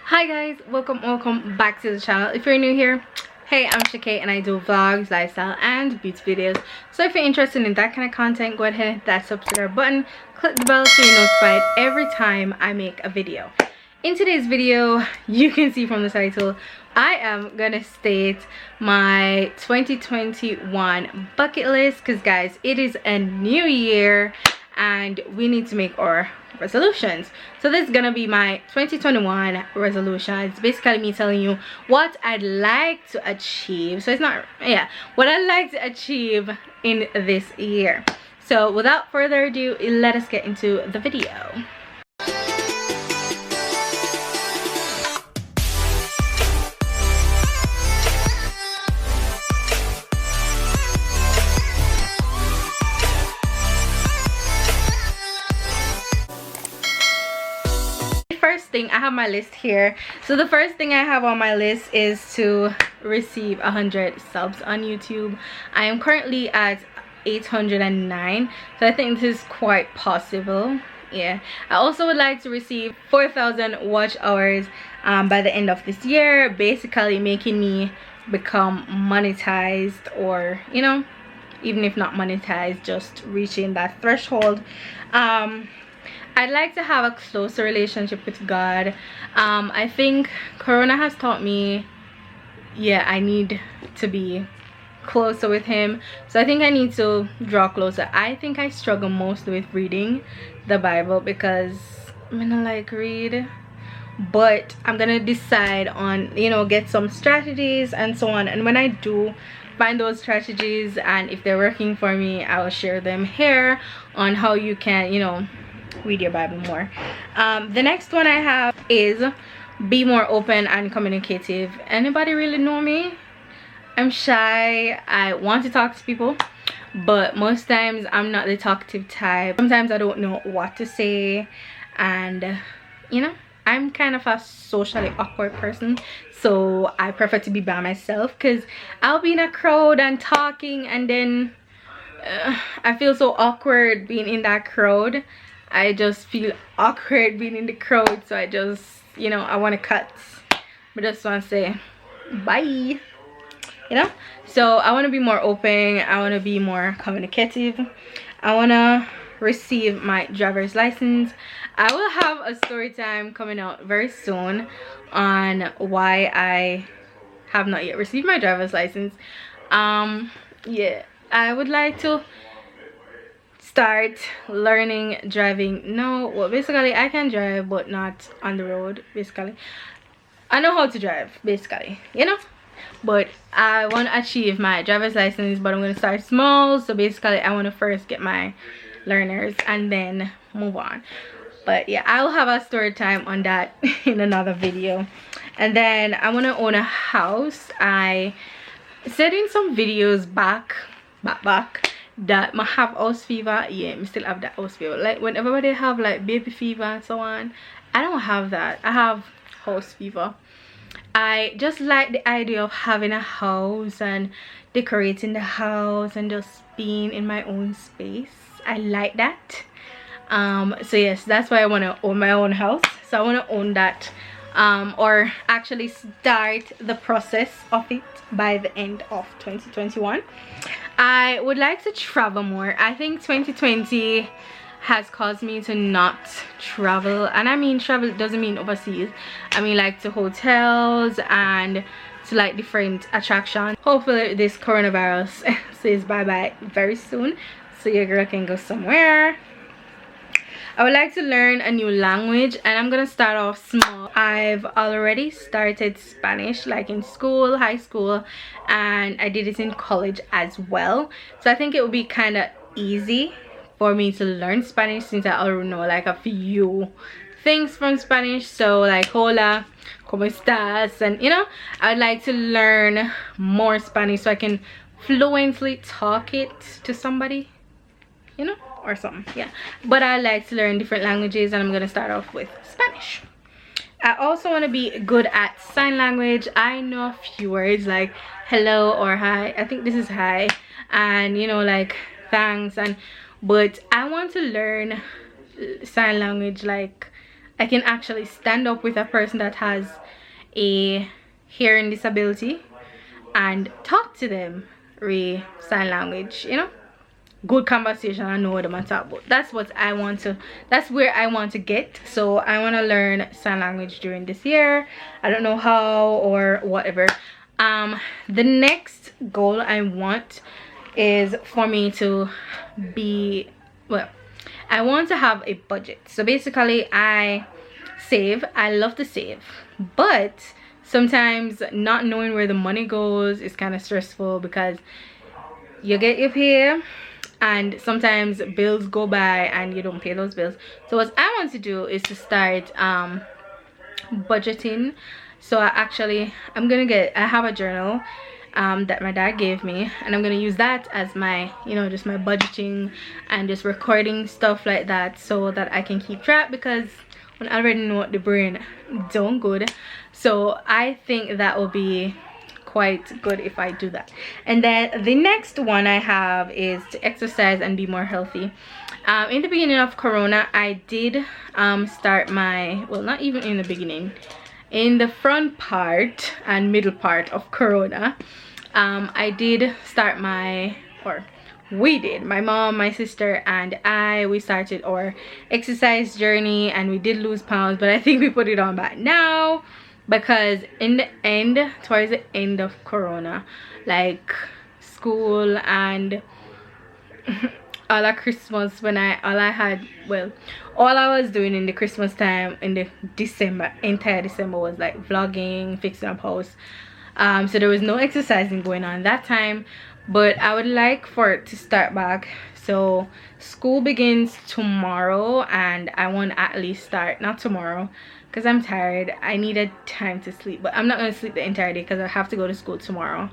Hi guys, welcome back to the channel. If you're new here, hey, I'm Shakay and I do vlogs, lifestyle and beauty videos. So if you're interested in that kind of content, go ahead and hit that subscribe button, click the bell so you're notified every time I make a video. In today's video, you can see from the title, I am gonna state my 2021 bucket list, because guys, it is a new year and we need to make our resolutions. So this is gonna be my 2021 resolution. It's basically me telling you what I'd like to achieve. So it's not, yeah, what I'd like to achieve in this year. So without further ado, let us get into the video. First thing, I have my list here. So the first thing I have on my list is to receive 100 subs on YouTube. I am currently at 809, so I think this is quite possible. Yeah, I also would like to receive 4,000 watch hours by the end of this year, basically making me become monetized, or you know, even if not monetized, just reaching that threshold. I'd like to have a closer relationship with God. I think Corona has taught me, yeah, I need to be closer with him. So I think I need to draw closer. I think I struggle most with reading the Bible because I don't like read. But I'm gonna decide on, you know, get some strategies and so on. And when I do find those strategies and if they're working for me, I will share them here on how you can, you know, read your Bible more. The next one I have is be more open and communicative. Anybody really know me? I'm shy. I want to talk to people, but most times I'm not the talkative type. Sometimes I don't know what to say, and you know, I'm kind of a socially awkward person, so I prefer to be by myself because I'll be in a crowd and talking, and then I feel so awkward being in that crowd. I just feel awkward being in the crowd, so I just, you know, I want to cut. But just want to say bye, you know. So I want to be more open. I want to be more communicative. I want to receive my driver's license. I will have a story time coming out very soon on why I have not yet received my driver's license. Yeah, I would like to start learning driving. No, well, basically I can drive but not on the road. Basically I know how to drive, basically, you know, but I want to achieve my driver's license, but I'm going to start small. So basically I want to first get my learners and then move on. But yeah, I'll have a story time on that in another video. And then I want to own a house. I said in some videos back that I have house fever. Yeah, I still have that house fever. Like when everybody have like baby fever and so on, I don't have that. I have house fever. I just like the idea of having a house and decorating the house and just being in my own space. I like that. So yes, that's why I want to own my own house. So I want to own that, or actually start the process of it by the end of 2021. I would like to travel more. I think 2020 has caused me to not travel, and I mean travel doesn't mean overseas. I mean like to hotels and to like different attractions. Hopefully this coronavirus says bye bye very soon, so your girl can go somewhere. I would like to learn a new language, and I'm gonna start off small. I've already started Spanish, like in school, high school, and I did it in college as well. So I think it would be kind of easy for me to learn Spanish since I already know like a few things from Spanish. So like hola, ¿cómo estás? And you know, I'd like to learn more Spanish so I can fluently talk it to somebody, you know, or something. Yeah, but I like to learn different languages, and I'm gonna start off with Spanish. I also want to be good at sign language. I know a few words like hello or hi. I think this is hi, and you know, like thanks, and but I want to learn sign language like I can actually stand up with a person that has a hearing disability and talk to them sign language, you know, good conversation. I know what I'm talking about. That's what I want to, that's where I want to get. So I want to learn sign language during this year. I don't know how or whatever. The next goal I want is for me to be, well, I want to have a budget. So basically I save, I love to save, but sometimes not knowing where the money goes is kind of stressful, because you get your pay and sometimes bills go by and you don't pay those bills. So what I want to do is to start budgeting. So I have a journal that my dad gave me, and I'm gonna use that as my, you know, just my budgeting and just recording stuff like that, so that I can keep track, because when I already know what the brain don't good. So I think that will be quite good if I do that. And then the next one I have is to exercise and be more healthy. In the beginning of Corona, I did start my, well, not even in the beginning, in the front part and middle part of Corona, I did start my, or we did, my mom, my sister and we started our exercise journey, and we did lose pounds, but I think we put it on back now, because in the end, towards the end of Corona, like school and all of Christmas, when all I was doing in the Christmas time, in the entire December, was like vlogging, fixing up house. So there was no exercising going on that time, but I would like for it to start back. So school begins tomorrow, and I want to at least start, not tomorrow because I'm tired, I needed time to sleep, but I'm not going to sleep the entire day because I have to go to school tomorrow.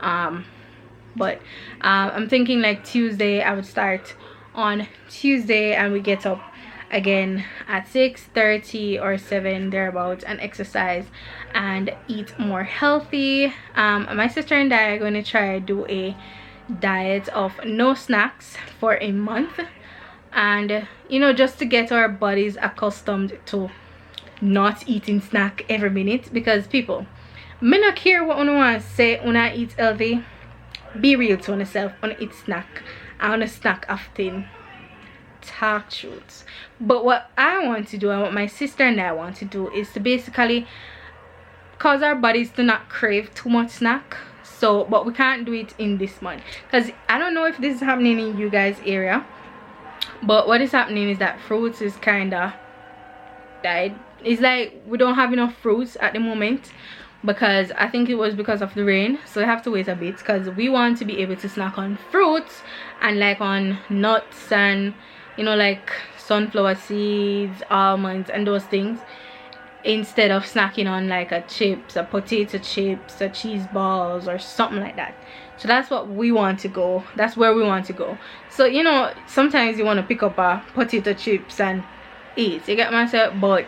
But I'm thinking like Tuesday, I would start on Tuesday, and we get up again at 6:30 or 7 thereabouts and exercise and eat more healthy. My sister and I are going to try do a diet of no snacks for a month, and you know, just to get our bodies accustomed to not eating snack every minute. Because people, me not care what you want to say when I eat healthy, be real to yourself. On eat snack, I want to snack often, talk truths. But what I want to do, and what my sister and I want to do, is to basically cause our bodies to not crave too much snack. So but we can't do it in this month, because I don't know if this is happening in you guys area, but what is happening is that fruits is kind of died. It's like we don't have enough fruits at the moment, because I think it was because of the rain, so I have to wait a bit, because we want to be able to snack on fruits and like on nuts and, you know, like sunflower seeds, almonds and those things, instead of snacking on like a potato chips, a cheese balls or something like that. So that's what we want to go, that's where we want to go. So you know, sometimes you want to pick up a potato chips and eat, you get myself, but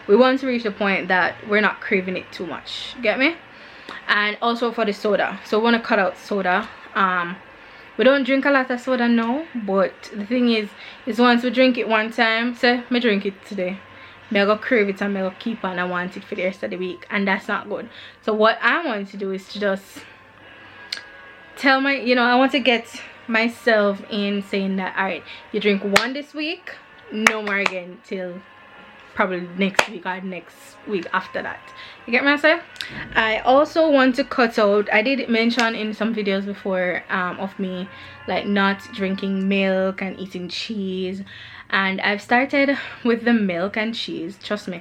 we want to reach the point that we're not craving it too much, get me? And also for the soda, so we want to cut out soda. We don't drink a lot of soda now, but the thing is once we drink it one time, say me drink it today, me go crave it and me go keep on, I want it for the rest of the week, and that's not good. So what I want to do is to just tell my, you know, I want to get myself in saying that, all right, you drink one this week, no more again till probably next week or next week after that, you get myself. I also want to cut out, I did mention in some videos before of me like not drinking milk and eating cheese, and I've started with the milk and cheese. Trust me,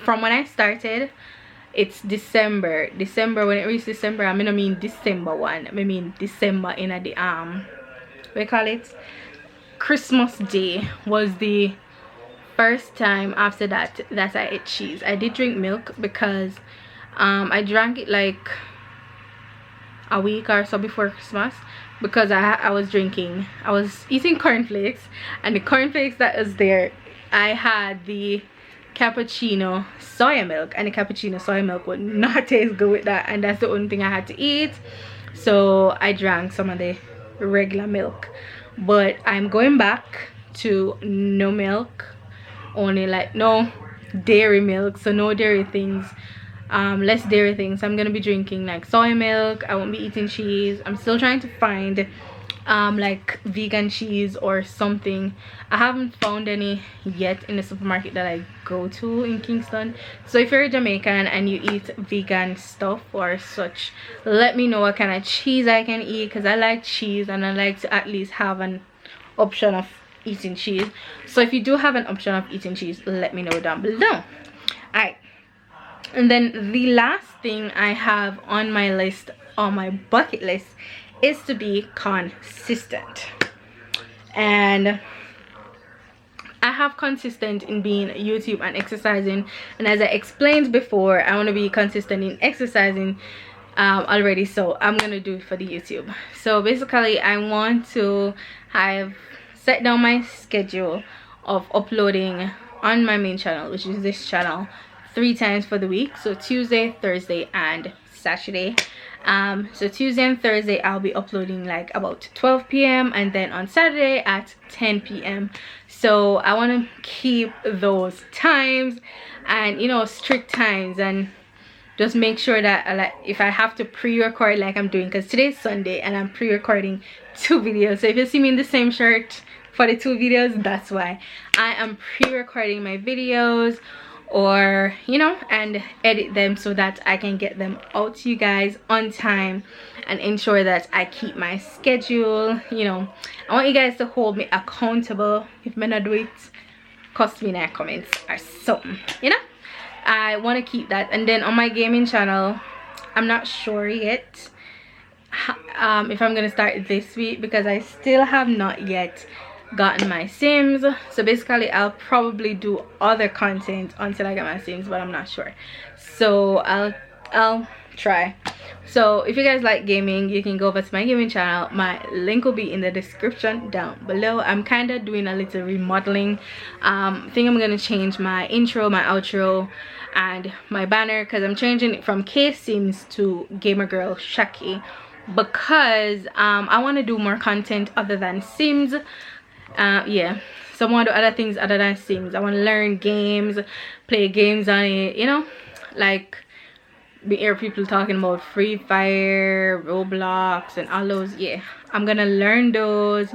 from when I started, it's December. When it reaches December, I don't mean December 1, I mean December in the what you call it, Christmas Day was the first time after that I ate cheese. I did drink milk because I drank it like a week or so before Christmas, because I was eating cornflakes, and the cornflakes that was there, I had the cappuccino soya milk, and the cappuccino soya milk would not taste good with that, and that's the only thing I had to eat. So I drank some of the regular milk. But I'm going back to no milk, only like no dairy milk, so no dairy things, less dairy things. I'm gonna be drinking like soy milk. I won't be eating cheese. I'm still trying to find like vegan cheese or something. I haven't found any yet in the supermarket that I go to in Kingston. So if you're Jamaican and you eat vegan stuff or such, let me know what kind of cheese I can eat, because I like cheese and I like to at least have an option of eating cheese. So if you do have an option of eating cheese, let me know down below. All right, and then the last thing I have on my list, on my bucket list, is to be consistent. And I have consistent in being YouTube and exercising, and as I explained before, I want to be consistent in exercising already, so I'm gonna do it for the YouTube. So basically I want to have set down my schedule of uploading on my main channel, which is this channel, 3 times for the week. So Tuesday, Thursday and Saturday. So Tuesday and Thursday I'll be uploading like about 12 p.m. and then on Saturday at 10 p.m. So I want to keep those times and, you know, strict times, and just make sure that like if I have to pre-record like I'm doing, because today's Sunday and I'm pre-recording 2 videos. So if you see me in the same shirt for the 2 videos, that's why. I am pre-recording my videos, or you know, and edit them so that I can get them out to you guys on time and ensure that I keep my schedule. You know, I want you guys to hold me accountable. If me not do it, cost me in the comments or something, you know. I want to keep that. And then on my gaming channel, I'm not sure yet if I'm gonna start this week, because I still have not yet gotten my Sims. So basically I'll probably do other content until I get my Sims, but I'm not sure. So I'll try. So if you guys like gaming, you can go over to my gaming channel. My link will be in the description down below. I'm kind of doing a little remodeling. I think I'm gonna change my intro, my outro and my banner, because I'm changing it from K Sims to Gamer Girl Shakay, because I want to do more content other than Sims. Yeah, so I want to do other things other than Sims. I want to learn games, play games on it, you know, like we hear people talking about Free Fire, Roblox and all those. Yeah, I'm gonna learn those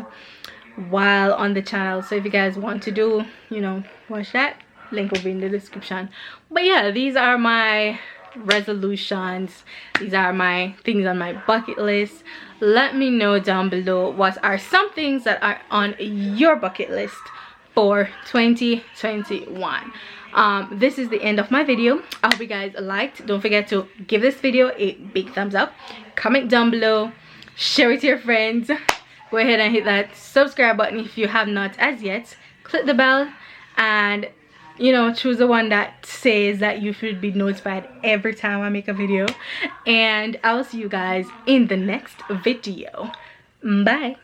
while on the channel. So if you guys want to do, you know, watch that, link will be in the description. But yeah, these are my resolutions, these are my things on my bucket list. Let me know down below what are some things that are on your bucket list for 2021. This is the end of my video. I hope you guys liked. Don't forget to give this video a big thumbs up, comment down below, share it to your friends. Go ahead and hit that subscribe button if you have not as yet. Click the bell and, you know, choose the one that says that you should be notified every time I make a video. And I'll see you guys in the next video. Bye.